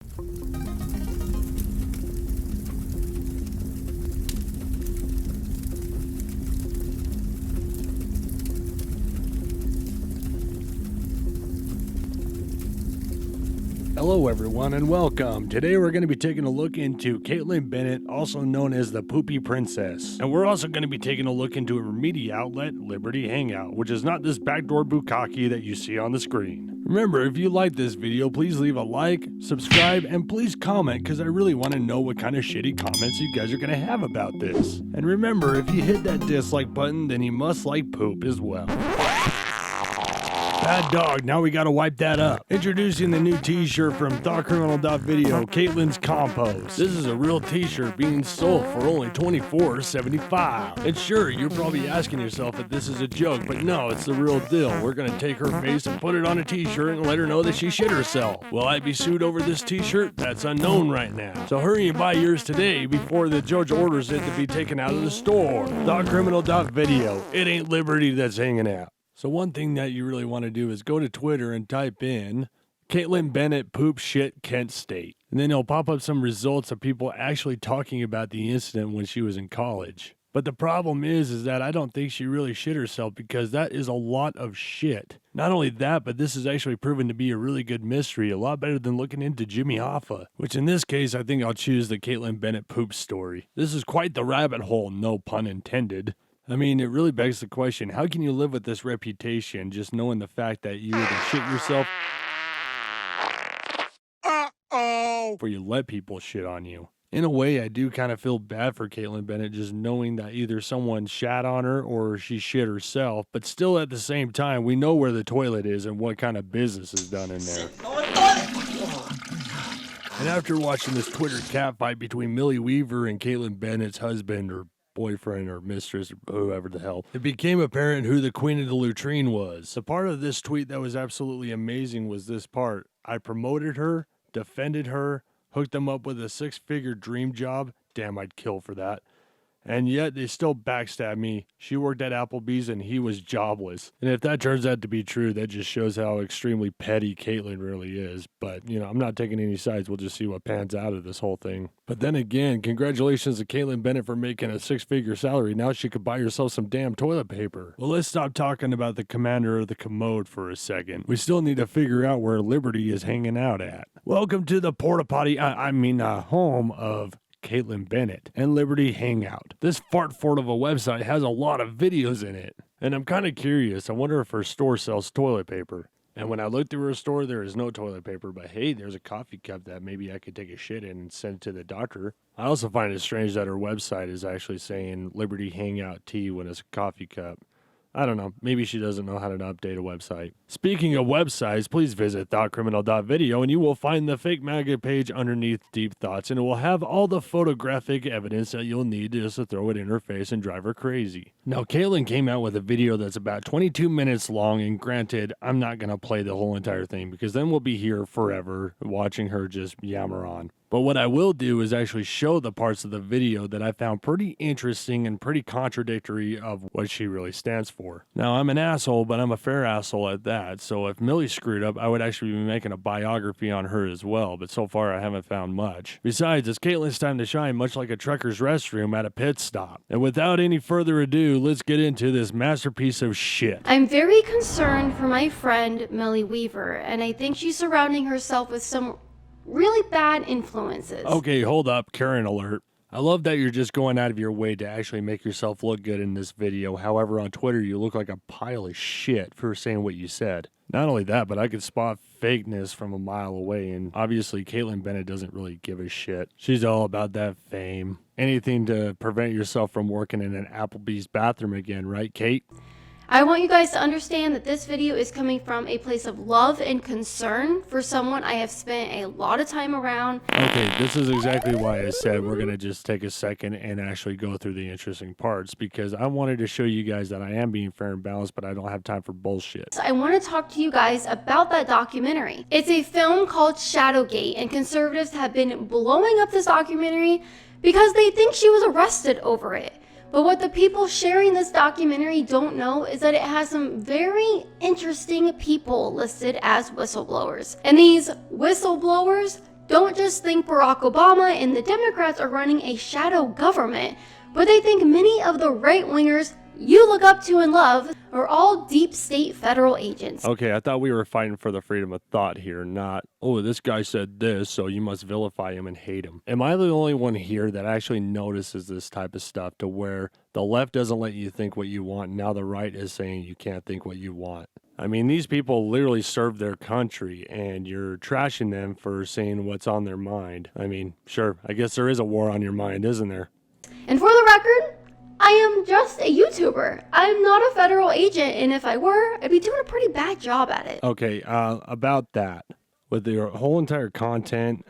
Hello everyone and welcome. Today we're going to be taking a look into Kaitlin Bennett, also known as the Poopy Princess. And we're also going to be taking a look into her media outlet, Liberty Hangout, which is not this backdoor bukkake that you see on the screen. Remember, if you like this video, please leave a like, subscribe, and please comment because I really want to know what kind of shitty comments you guys are going to have about this. And remember, if you hit that dislike button, then you must like poop as well. Bad dog, now we gotta wipe that up. Introducing the new t-shirt from ThoughtCriminal.video, Kaitlin's Compost. This is a real t-shirt being sold for only $24.75. And sure, you're probably asking yourself if this is a joke, but no, it's the real deal. We're gonna take her face and put it on a t-shirt and let her know that she shit herself. Will I be sued over this t-shirt? That's unknown right now. So hurry and buy yours today before the judge orders it to be taken out of the store. ThoughtCriminal.video. It ain't Liberty that's hanging out. So one thing that you really want to do is go to Twitter and type in Kaitlin Bennett poop shit Kent State. And then it'll pop up some results of people actually talking about the incident when she was in college. But the problem is that I don't think she really shit herself because that is a lot of shit. Not only that, but this is actually proven to be a really good mystery, a lot better than looking into Jimmy Hoffa. Which in this case, I think I'll choose the Kaitlin Bennett poop story. This is quite the rabbit hole, no pun intended. I mean, it really begs the question, how can you live with this reputation just knowing the fact that you either shit yourself or you let people shit on you? In a way, I do kind of feel bad for Kaitlin Bennett just knowing that either someone shat on her or she shit herself, but still at the same time, we know where the toilet is and what kind of business is done in there. And after watching this Twitter catfight between Millie Weaver and Kaitlin Bennett's husband or boyfriend or mistress or whoever the hell, it became apparent who the queen of the latrine was. The part of this tweet that was absolutely amazing was this part. I promoted her, defended her, hooked them up with a 6-figure dream job. Damn, I'd kill for that. And yet they still backstab me. She worked at Applebee's and he was jobless. And if that turns out to be true, that just shows how extremely petty Kaitlin really is. But, you know, I'm not taking any sides. We'll just see what pans out of this whole thing. But then again, congratulations to Kaitlin Bennett for making a 6-figure salary. Now she could buy herself some damn toilet paper. Well, let's stop talking about the commander of the commode for a second. We still need to figure out where Liberty is hanging out at. Welcome to the porta potty, home of Kaitlin Bennett and Liberty Hangout. This fart of a website has a lot of videos in it. And I'm kind of curious. I wonder if her store sells toilet paper. And when I looked through her store, there is no toilet paper. But hey, there's a coffee cup that maybe I could take a shit in and send to the doctor. I also find it strange that her website is actually saying Liberty Hangout tea when it's a coffee cup. I don't know. Maybe she doesn't know how to update a website. Speaking of websites, please visit ThoughtCriminal.video and you will find the fake Maga page underneath Deep Thoughts, and it will have all the photographic evidence that you'll need just to throw it in her face and drive her crazy. Now, Kaitlin came out with a video that's about 22 minutes long, and granted, I'm not going to play the whole entire thing because then we'll be here forever watching her just yammer on. But what I will do is actually show the parts of the video that I found pretty interesting and pretty contradictory of what she really stands for. Now, I'm an asshole, but I'm a fair asshole at that. So if Millie screwed up, I would actually be making a biography on her as well. But so far, I haven't found much. Besides, it's Kaitlin's time to shine, much like a trucker's restroom at a pit stop. And without any further ado, let's get into this masterpiece of shit. I'm very concerned for my friend Millie Weaver, and I think she's surrounding herself with some really bad influences. Okay, hold up, Karen alert. I love that you're just going out of your way to actually make yourself look good in this video. However, on Twitter, you look like a pile of shit for saying what you said. Not only that, but I could spot fakeness from a mile away, and obviously Kaitlin Bennett doesn't really give a shit. She's all about that fame. Anything to prevent yourself from working in an Applebee's bathroom again, right, Kate? I want you guys to understand that this video is coming from a place of love and concern for someone I have spent a lot of time around. Okay, this is exactly why I said we're going to just take a second and actually go through the interesting parts, because I wanted to show you guys that I am being fair and balanced, but I don't have time for bullshit. So I want to talk to you guys about that documentary. It's a film called Shadowgate, and conservatives have been blowing up this documentary because they think she was arrested over it. But what the people sharing this documentary don't know is that it has some very interesting people listed as whistleblowers. And these whistleblowers don't just think Barack Obama and the Democrats are running a shadow government, but they think many of the right-wingers you look up to and love are all deep state federal agents. Okay, I thought we were fighting for the freedom of thought here, not, oh, this guy said this, so you must vilify him and hate him. Am I the only one here that actually notices this type of stuff to where the left doesn't let you think what you want, now the right is saying you can't think what you want? I mean, these people literally serve their country, and you're trashing them for saying what's on their mind. I mean, sure, I guess there is a war on your mind, isn't there? And for the record, I am just a YouTuber. I'm not a federal agent, and if I were, I'd be doing a pretty bad job at it. Okay, about that, with your whole entire content,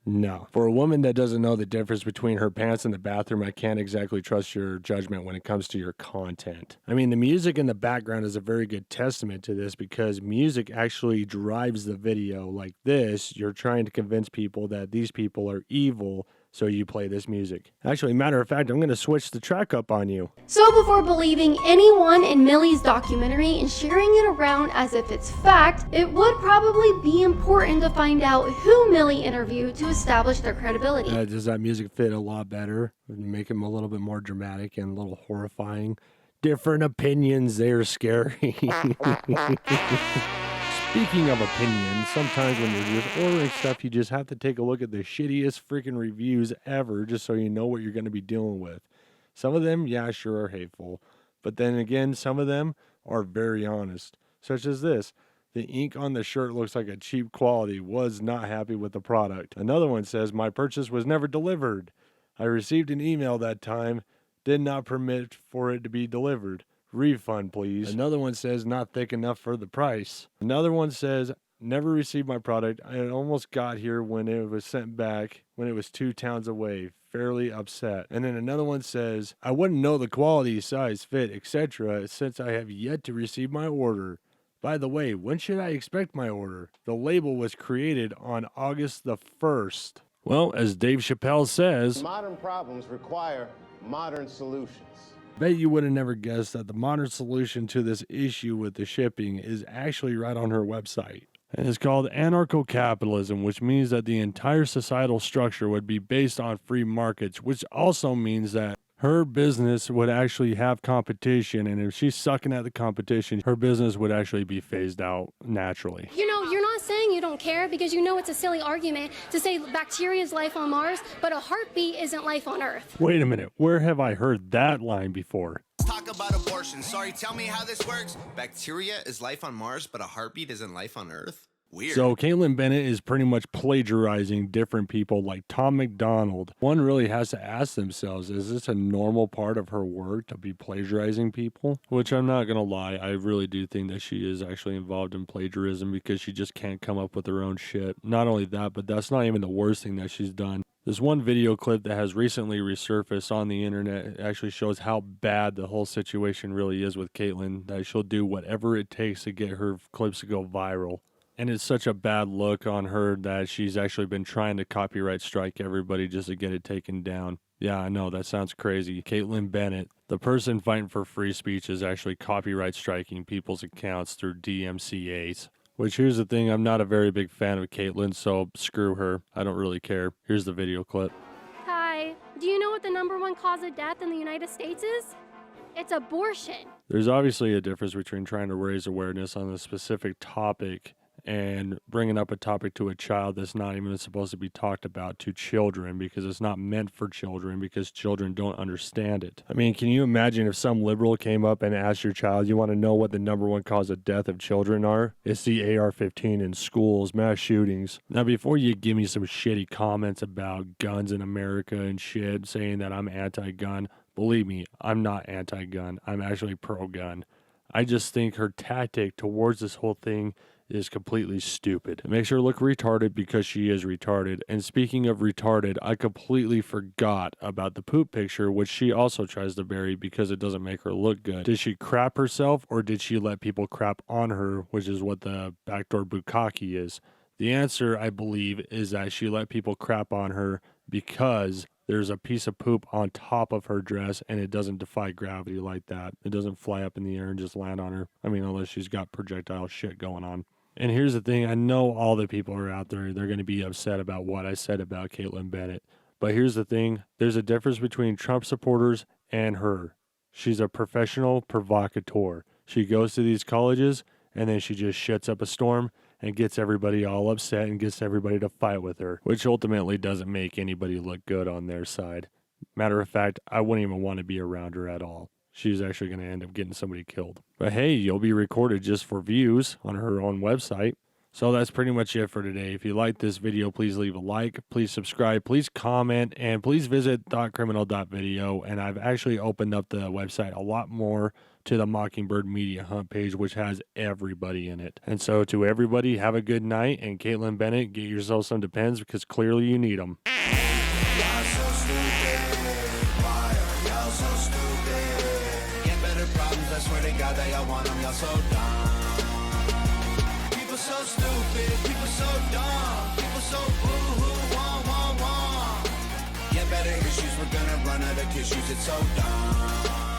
no. For a woman that doesn't know the difference between her pants and the bathroom, I can't exactly trust your judgment when it comes to your content. I mean, the music in the background is a very good testament to this because music actually drives the video. Like this, you're trying to convince people that these people are evil, so you play this music. Actually, matter of fact, I'm going to switch the track up on you. So before believing anyone in Millie's documentary and sharing it around as if it's fact, it would probably be important to find out who Millie interviewed to establish their credibility. Does that music fit a lot better? Make him a little bit more dramatic and a little horrifying. Different opinions, they're scary. Speaking of opinions, sometimes when you're just ordering stuff, you just have to take a look at the shittiest freaking reviews ever just so you know what you're going to be dealing with. Some of them, yeah, sure, are hateful. But then again, some of them are very honest. Such as this. The ink on the shirt looks like a cheap quality. Was not happy with the product. Another one says, my purchase was never delivered. I received an email that time. Did not permit for it to be delivered. Refund, please. Another one says, not thick enough for the price. Another one says, never received my product. I almost got here when it was sent back, when it was 2 towns away. Fairly upset. And then another one says, I wouldn't know the quality, size, fit, etc. since I have yet to receive my order. By the way, when should I expect my order? The label was created on August the 1st. Well, as Dave Chappelle says, modern problems require modern solutions. Bet you would have never guessed that the modern solution to this issue with the shipping is actually right on her website. And it's called anarcho-capitalism, which means that the entire societal structure would be based on free markets, which also means that her business would actually have competition, and if she's sucking at the competition, her business would actually be phased out naturally. You know, you're not saying you don't care because you know it's a silly argument to say bacteria is life on Mars, but a heartbeat isn't life on Earth. Wait a minute, where have I heard that line before? Talk about abortion. Sorry, tell me how this works. Bacteria is life on Mars, but a heartbeat isn't life on Earth? Weird. So Kaitlin Bennett is pretty much plagiarizing different people like Tom McDonald. One really has to ask themselves, is this a normal part of her work to be plagiarizing people? Which I'm not going to lie, I really do think that she is actually involved in plagiarism because she just can't come up with her own shit. Not only that, but that's not even the worst thing that she's done. This one video clip that has recently resurfaced on the internet actually shows how bad the whole situation really is with Kaitlin, that she'll do whatever it takes to get her clips to go viral. And it's such a bad look on her that she's actually been trying to copyright strike everybody just to get it taken down. Yeah, I know, that sounds crazy. Kaitlin Bennett, the person fighting for free speech, is actually copyright striking people's accounts through DCMA'D. Which, here's the thing, I'm not a very big fan of Kaitlin, so screw her. I don't really care. Here's the video clip. Hi, do you know what the #1 cause of death in the United States is? It's abortion. There's obviously a difference between trying to raise awareness on a specific topic and bringing up a topic to a child that's not even supposed to be talked about to children because it's not meant for children because children don't understand it. I mean, can you imagine if some liberal came up and asked your child, you want to know what the #1 cause of death of children are? It's the AR-15 in schools, mass shootings. Now, before you give me some shitty comments about guns in America and shit, saying that I'm anti-gun, believe me, I'm not anti-gun. I'm actually pro-gun. I just think her tactic towards this whole thing is completely stupid. It makes her look retarded because she is retarded. And speaking of retarded, I completely forgot about the poop picture, which she also tries to bury because it doesn't make her look good. Did she crap herself or did she let people crap on her, which is what the backdoor bukkake is? The answer, I believe, is that she let people crap on her because there's a piece of poop on top of her dress and it doesn't defy gravity like that. It doesn't fly up in the air and just land on her. I mean, unless she's got projectile shit going on. And here's the thing, I know all the people are out there, they're going to be upset about what I said about Kaitlin Bennett. But here's the thing, there's a difference between Trump supporters and her. She's a professional provocateur. She goes to these colleges and then she just shuts up a storm and gets everybody all upset and gets everybody to fight with her, which ultimately doesn't make anybody look good on their side. Matter of fact, I wouldn't even want to be around her at all. She's actually going to end up getting somebody killed. But hey, you'll be recorded just for views on her own website. So that's pretty much it for today. If you like this video, please leave a like, please subscribe, please comment, and please visit ThoughtCriminal.video. And I've actually opened up the website a lot more to the Mockingbird Media Hunt page, which has everybody in it. And so to everybody, have a good night. And Kaitlin Bennett, get yourself some Depends because clearly you need them. I swear to God they all want them, y'all so dumb. People so stupid, people so dumb, people so boo-hoo, wah, wah, wah. Get better issues, we're gonna run out of tissues, it's so dumb.